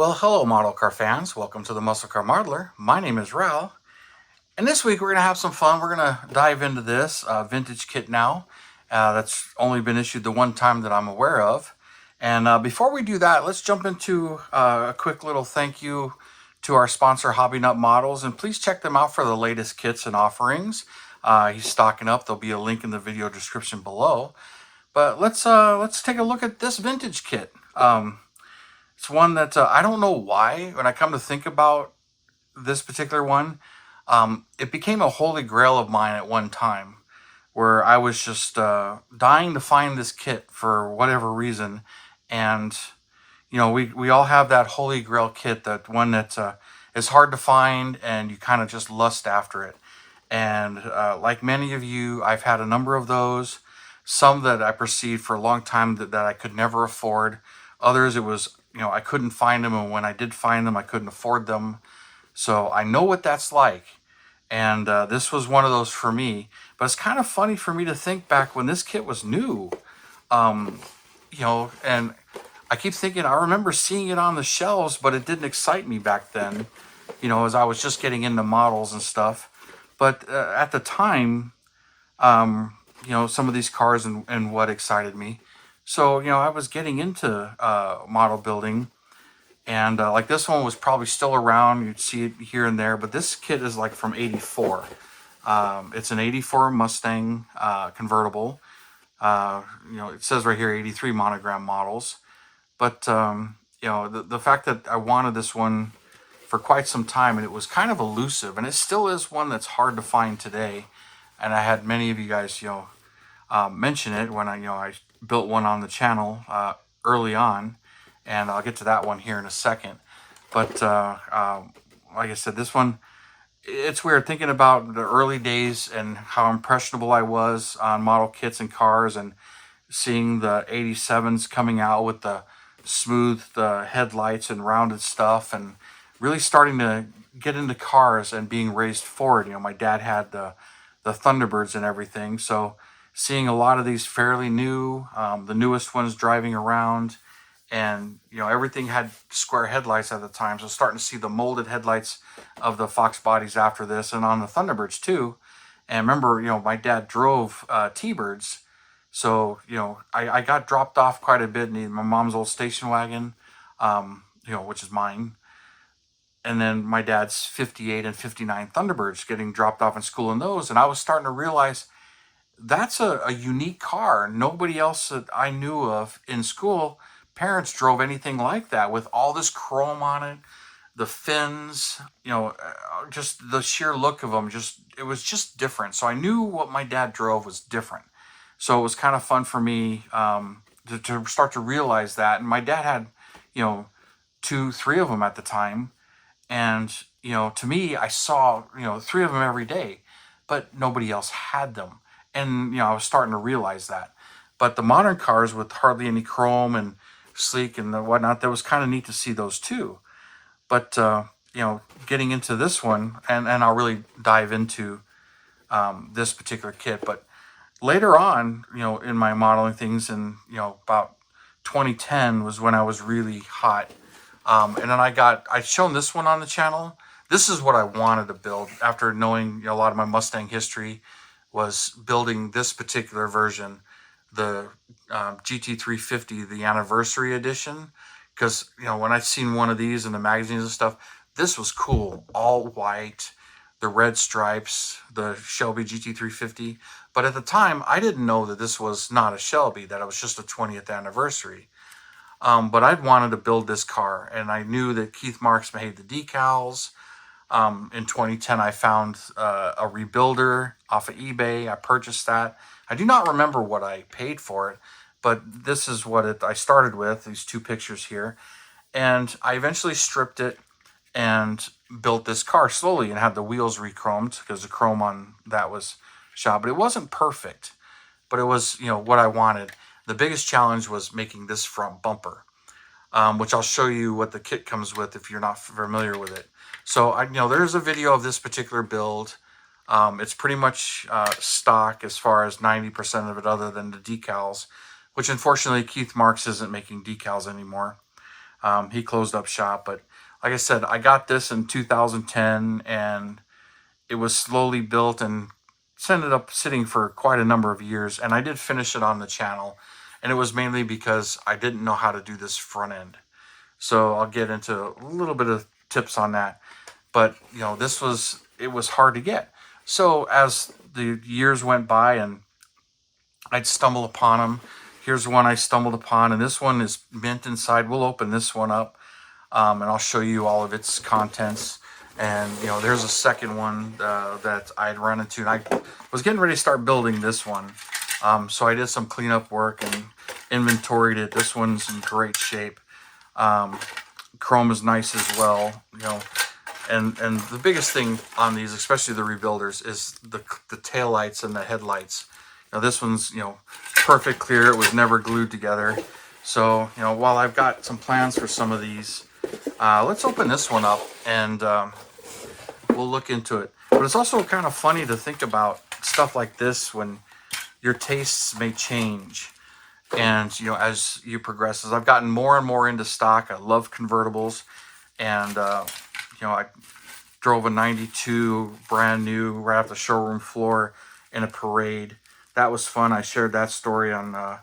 Well, hello, model car fans. Welcome to the Muscle Car Modeler. My name is Ral, and this week we're going to have some fun. We're going to dive into this vintage kit now. That's only been issued the one time that I'm aware of. And before we do that, let's jump into a quick little thank you to our sponsor, Hobby Nut Models, and please check them out for the latest kits and offerings. He's stocking up. There'll be a link in the video description below. But let's take a look at this vintage kit. It's one that I don't know why, when I come to think about this particular one, it became a holy grail of mine at one time where I was just dying to find this kit for whatever reason. And, you know, we all have that holy grail kit, that one that is hard to find and you kind of just lust after it. And like many of you, I've had a number of those. Some that I perceived for a long time that I could never afford. Others, it was, I couldn't find them. And when I did find them, I couldn't afford them. So I know what that's like. And this was one of those for me. But it's kind of funny for me to think back when this kit was new. And I keep thinking, I remember seeing it on the shelves, but it didn't excite me back then, as I was just getting into models and stuff. But at the time, some of these cars and what excited me. So, I was getting into model building, and like this one was probably still around. You'd see it here and there, but this kit is like from '84. It's an '84 Mustang convertible. It says right here '83 Monogram models. But, the fact that I wanted this one for quite some time, and it was kind of elusive, and it still is one that's hard to find today. And I had many of you guys, mention it when I built one on the channel early on, and I'll get to that one here in a second. But like I said, this one, it's weird thinking about the early days and how impressionable I was on model kits and cars, and seeing the '87s coming out with the smooth headlights and rounded stuff, and really starting to get into cars and being raised forward. My dad had the Thunderbirds and everything, so seeing a lot of these fairly new, the newest ones driving around, and everything had square headlights at the time, so starting to see the molded headlights of the Fox bodies after this, and on the Thunderbirds too. And remember, my dad drove T-Birds, so I got dropped off quite a bit in my mom's old station wagon, which is mine. And then my dad's 58 and 59 Thunderbirds, getting dropped off in school in those. And I was starting to realize that's a unique car. Nobody else that I knew of in school, parents drove anything like that, with all this chrome on it, the fins, just the sheer look of them. It was just different. So I knew what my dad drove was different. So it was kind of fun for me to start to realize that. And my dad had, 2, 3 of them at the time. And, to me, I saw, 3 of them every day, but nobody else had them. And, I was starting to realize that. But the modern cars with hardly any chrome and sleek and the whatnot, that was kind of neat to see those too. But, getting into this one, and I'll really dive into this particular kit. But later on, in my modeling things, and, about 2010 was when I was really hot. And then I'd shown this one on the channel. This is what I wanted to build after knowing a lot of my Mustang history, was building this particular version, the GT350, the anniversary edition. Because, when I'd seen one of these in the magazines and stuff, this was cool. All white, the red stripes, the Shelby GT350. But at the time, I didn't know that this was not a Shelby, that it was just a 20th anniversary. But I'd wanted to build this car, and I knew that Keith Marks made the decals. In 2010, I found a rebuilder off of eBay. I purchased that. I do not remember what I paid for it, but this is what I started with, these 2 pictures here. And I eventually stripped it and built this car slowly, and had the wheels re-chromed, because the chrome on that was shot. But it wasn't perfect, but it was, what I wanted. The biggest challenge was making this front bumper, which I'll show you what the kit comes with if you're not familiar with it. So, there's a video of this particular build. It's pretty much stock as far as 90% of it, other than the decals, which unfortunately Keith Marks isn't making decals anymore. He closed up shop, but like I said, I got this in 2010, and it was slowly built and ended up sitting for quite a number of years. And I did finish it on the channel, and it was mainly because I didn't know how to do this front end. So I'll get into a little bit of tips on that. But it was hard to get. So as the years went by and I'd stumble upon them, here's one I stumbled upon, and this one is mint inside. We'll open this one up, and I'll show you all of its contents. And there's a second one that I'd run into, and I was getting ready to start building this one. So I did some cleanup work and inventoried it. This one's in great shape. Chrome is nice as well, and the biggest thing on these, especially the rebuilders, is the tail lights and the headlights. This one's perfect clear. It was never glued together. So while I've got some plans for some of these, let's open this one up and we'll look into it. But it's also kind of funny to think about stuff like this when your tastes may change. And as you progress, as I've gotten more and more into stock, I love convertibles. And I drove a 92 brand new right off the showroom floor in a parade. That was fun. I shared that story on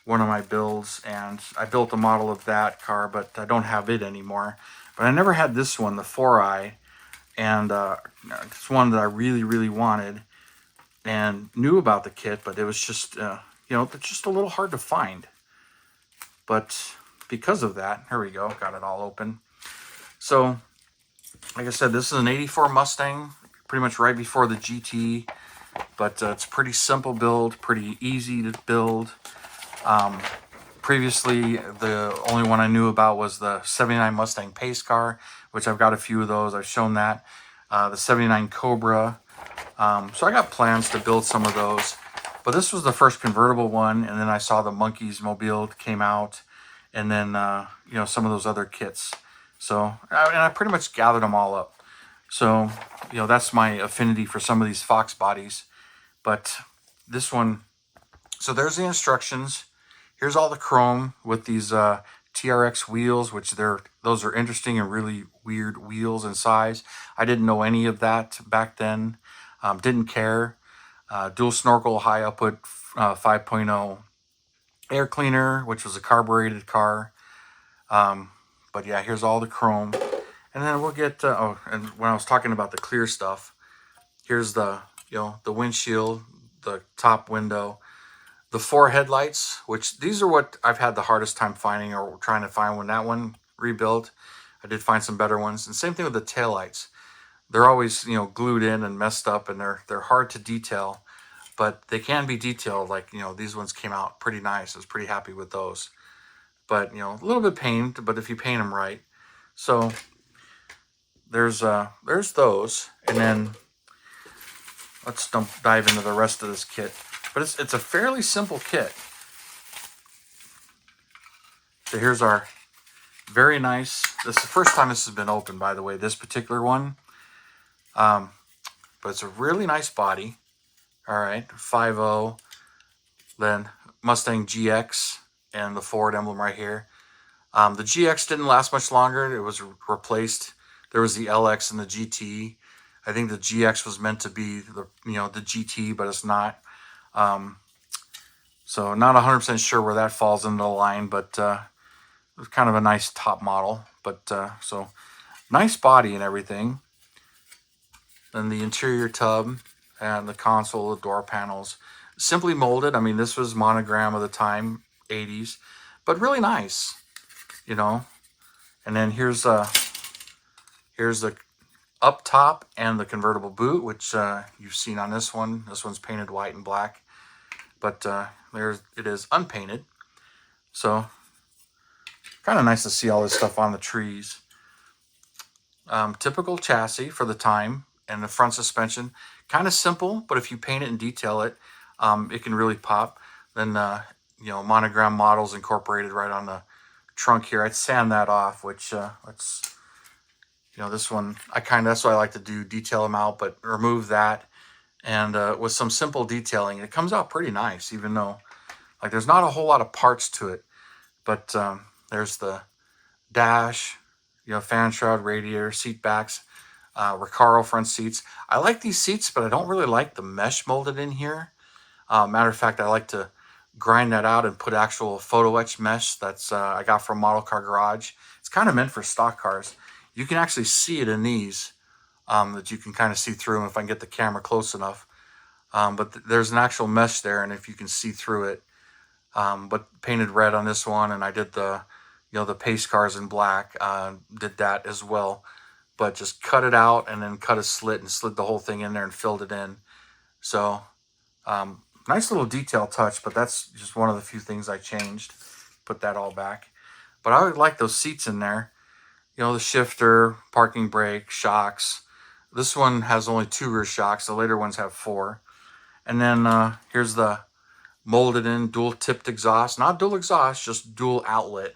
one of my builds, and I built a model of that car, but I don't have it anymore. But I never had this one, the 4i, and it's one that I really, really wanted and knew about the kit, but it was just just a little hard to find. But because of that, here we go, got it all open. So like I said, this is an 84 Mustang, pretty much right before the GT, but it's a pretty simple build, pretty easy to build. Previously, the only one I knew about was the 79 Mustang pace car, which I've got a few of those. I've shown that. The 79 Cobra. So I got plans to build some of those. But this was the first convertible one, and then I saw the Monkeys Mobile came out, and then some of those other kits. So I pretty much gathered them all up. So that's my affinity for some of these Fox bodies. But this one, so there's the instructions. Here's all the chrome with these TRX wheels, which those are interesting and really weird wheels in size. I didn't know any of that back then. Didn't care. Dual snorkel high output 5.0 air cleaner, which was a carbureted car. But yeah, here's all the chrome. And then we'll get, and when I was talking about the clear stuff, here's the windshield, the top window, the 4 headlights, which these are what I've had the hardest time finding or trying to find when that one rebuilt. I did find some better ones. And same thing with the taillights. They're always, glued in and messed up, and they're hard to detail, but they can be detailed. Like, these ones came out pretty nice. I was pretty happy with those. But, a little bit pained, but if you paint them right. So there's those. And then let's dive into the rest of this kit. But it's a fairly simple kit. So here's our very nice, this is the first time this has been opened, by the way, this particular one. But it's a really nice body. All right, 5.0, then Mustang GX and the Ford emblem right here. The GX didn't last much longer. It was replaced. There was the LX and the GT. I think the GX was meant to be the GT, but it's not. So not 100% sure where that falls into the line, but it was kind of a nice top model. But so nice body and everything. Then the interior tub and the console, the door panels, simply molded. I mean, this was Monogram of the time, 80s, but really nice, And then here's the up top and the convertible boot, which you've seen on this one. This one's painted white and black, but it is unpainted. So kind of nice to see all this stuff on the trees. Typical chassis for the time. And the front suspension, kind of simple, but if you paint it and detail it, it can really pop. Then, Monogram models incorporated right on the trunk here. I'd sand that off, which, this one, that's what I like to do, detail them out, but remove that. And with some simple detailing, it comes out pretty nice, even though, there's not a whole lot of parts to it. But there's the dash, fan shroud, radiator, seat backs, Recaro front seats. I like these seats, but I don't really like the mesh molded in here. Matter of fact, I like to grind that out and put actual photo etch mesh that's I got from Model Car Garage. It's kind of meant for stock cars. You can actually see it in these, that you can kind of see through them if I can get the camera close enough. But there's an actual mesh there, and if you can see through it. But painted red on this one, and I did the pace cars in black. Did that as well, but just cut it out and then cut a slit and slid the whole thing in there and filled it in. So nice little detail touch, but that's just one of the few things I changed. Put that all back. But I would like those seats in there. The shifter, parking brake, shocks. This one has only 2 rear shocks. The later ones have 4. And then here's the molded in dual tipped exhaust. Not dual exhaust, just dual outlet.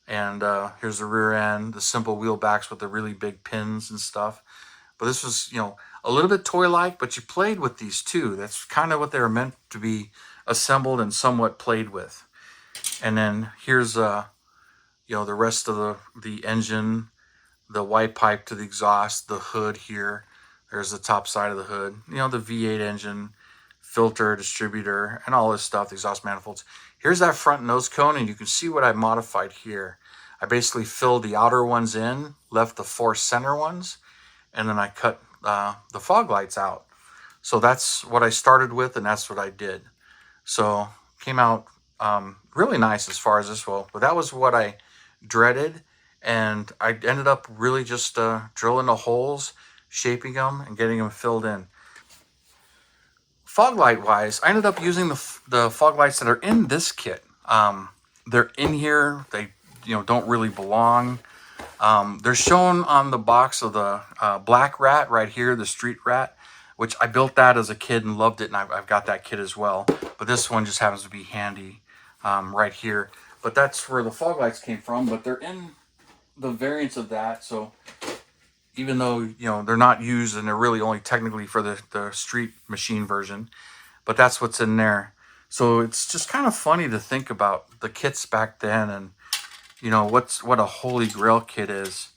And here's the rear end, the simple wheel backs with the really big pins and stuff. But this was, a little bit toy-like, but you played with these too. That's kind of what they were meant to be assembled and somewhat played with. And then here's, the rest of the engine, the white pipe to the exhaust, the hood here. There's the top side of the hood. The V8 engine, filter, distributor, and all this stuff, the exhaust manifolds. Here's that front nose cone, and you can see what I modified here. I basically filled the outer ones in, left the 4 center ones, and then I cut the fog lights out. So that's what I started with, and that's what I did. So came out really nice as far as this will, but that was what I dreaded, and I ended up really just drilling the holes, shaping them, and getting them filled in. Fog light wise, I ended up using the fog lights that are in this kit. They're in here. They don't really belong. They're shown on the box of the Black Rat right here, the Street Rat, which I built that as a kid and loved it, and I've got that kit as well. But this one just happens to be handy right here. But that's where the fog lights came from. But they're in the variants of that, so even though they're not used and they're really only technically for the street machine version, but that's what's in there. So it's just kind of funny to think about the kits back then, and what a holy grail kit is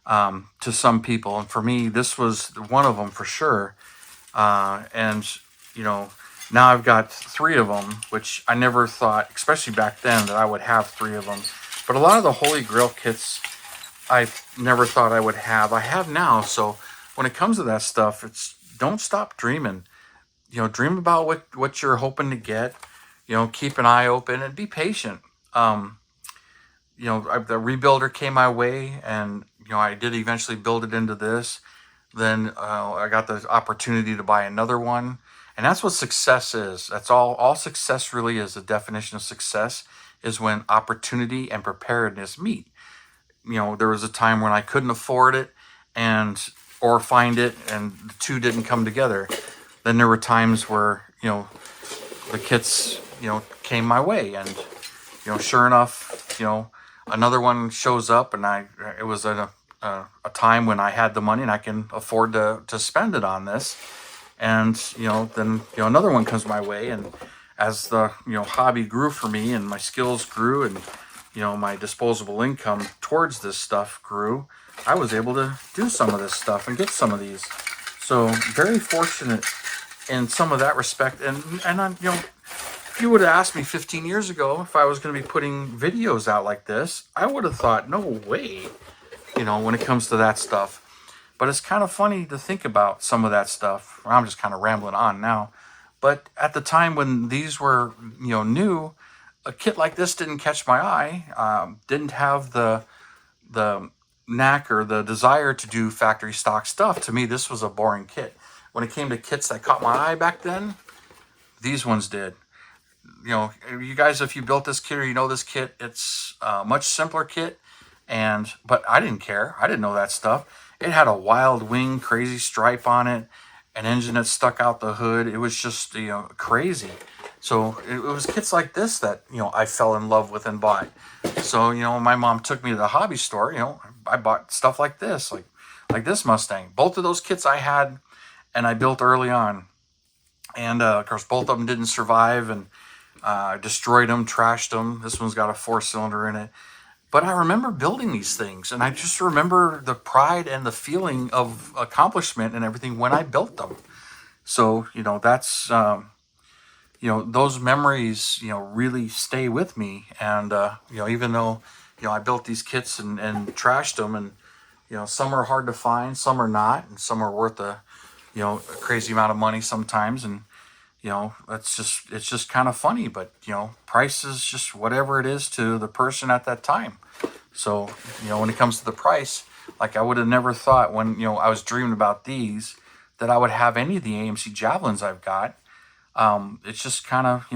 to some people, and for me this was one of them for sure. And now I've got 3 of them, which I never thought, especially back then, that I would have 3 of them. But a lot of the holy grail kits I never thought I would have, I have now. So when it comes to that stuff, it's don't stop dreaming. Dream about what you're hoping to get. Keep an eye open and be patient. The rebuilder came my way, and I did eventually build it into this. Then I got the opportunity to buy another one, and that's what success is. That's all success really is. The definition of success is when opportunity and preparedness meet. There was a time when I couldn't afford it or find it, and the two didn't come together. Then there were times where the kits came my way, and sure enough, another one shows up, and it was at a time when I had the money and I can afford to spend it on this. And then another one comes my way, and as the hobby grew for me and my skills grew, and my disposable income towards this stuff grew, I was able to do some of this stuff and get some of these. So very fortunate in some of that respect. And I'm, if you would have asked me 15 years ago if I was going to be putting videos out like this, I would have thought, no way, when it comes to that stuff. But it's kind of funny to think about some of that stuff. I'm just kind of rambling on now. But at the time when these were, new, a kit like this didn't catch my eye. Didn't have the knack or the desire to do factory stock stuff. To me, this was a boring kit. When it came to kits that caught my eye back then, these ones did. You guys, if you built this kit or this kit, it's a much simpler kit. But I didn't care. I didn't know that stuff. It had a wild wing, crazy stripe on it, an engine that stuck out the hood. It was just, crazy. So it was kits like this that, I fell in love with and bought. So, my mom took me to the hobby store. I bought stuff like this, like this Mustang. Both of those kits I had, and I built early on. And, of course, both of them didn't survive, and destroyed them, trashed them. This one's got a 4-cylinder in it. But I remember building these things, and I just remember the pride and the feeling of accomplishment and everything when I built them. So, that's, those memories, really stay with me. And, even though, I built these kits and trashed them, and, some are hard to find, some are not, and some are worth a crazy amount of money sometimes. And, it's just kind of funny, but, price is just whatever it is to the person at that time. So, when it comes to the price, like I would have never thought when, I was dreaming about these, that I would have any of the AMC Javelins I've got. It's just kind of,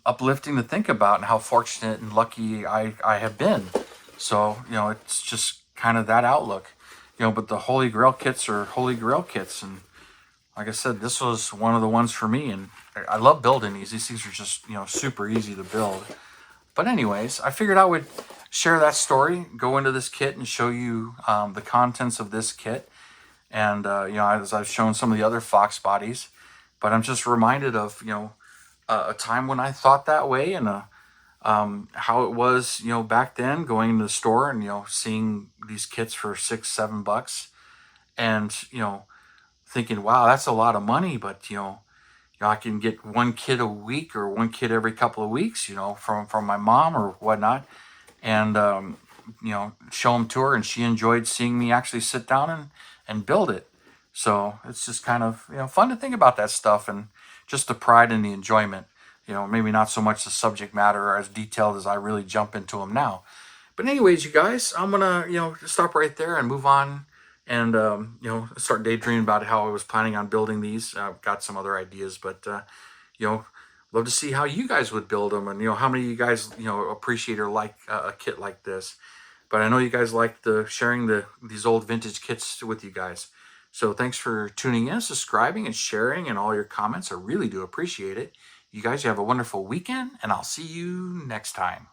uplifting to think about and how fortunate and lucky I have been. So, it's just kind of that outlook, but the Holy Grail kits are Holy Grail kits. And like I said, this was one of the ones for me. And I love building these. These things are just, super easy to build. But anyways, I figured I would share that story, go into this kit and show you the contents of this kit. And, as I've shown some of the other Fox bodies, but I'm just reminded of, a time when I thought that way, and how it was, back then going into the store and, seeing these kits for $6-7 and, thinking, wow, that's a lot of money. But, I can get one kit a week or one kit every couple of weeks, from my mom or whatnot. And, show them to her, and she enjoyed seeing me actually sit down and build it. So it's just kind of, fun to think about that stuff, and just the pride and the enjoyment, maybe not so much the subject matter as detailed as I really jump into them now. But anyways, you guys, I'm going to, stop right there and move on and, start daydreaming about how I was planning on building these. I've got some other ideas, but, love to see how you guys would build them, and, how many of you guys, appreciate or like a kit like this. But I know you guys like sharing these old vintage kits with you guys. So thanks for tuning in, subscribing, and sharing, and all your comments. I really do appreciate it. You guys have a wonderful weekend, and I'll see you next time.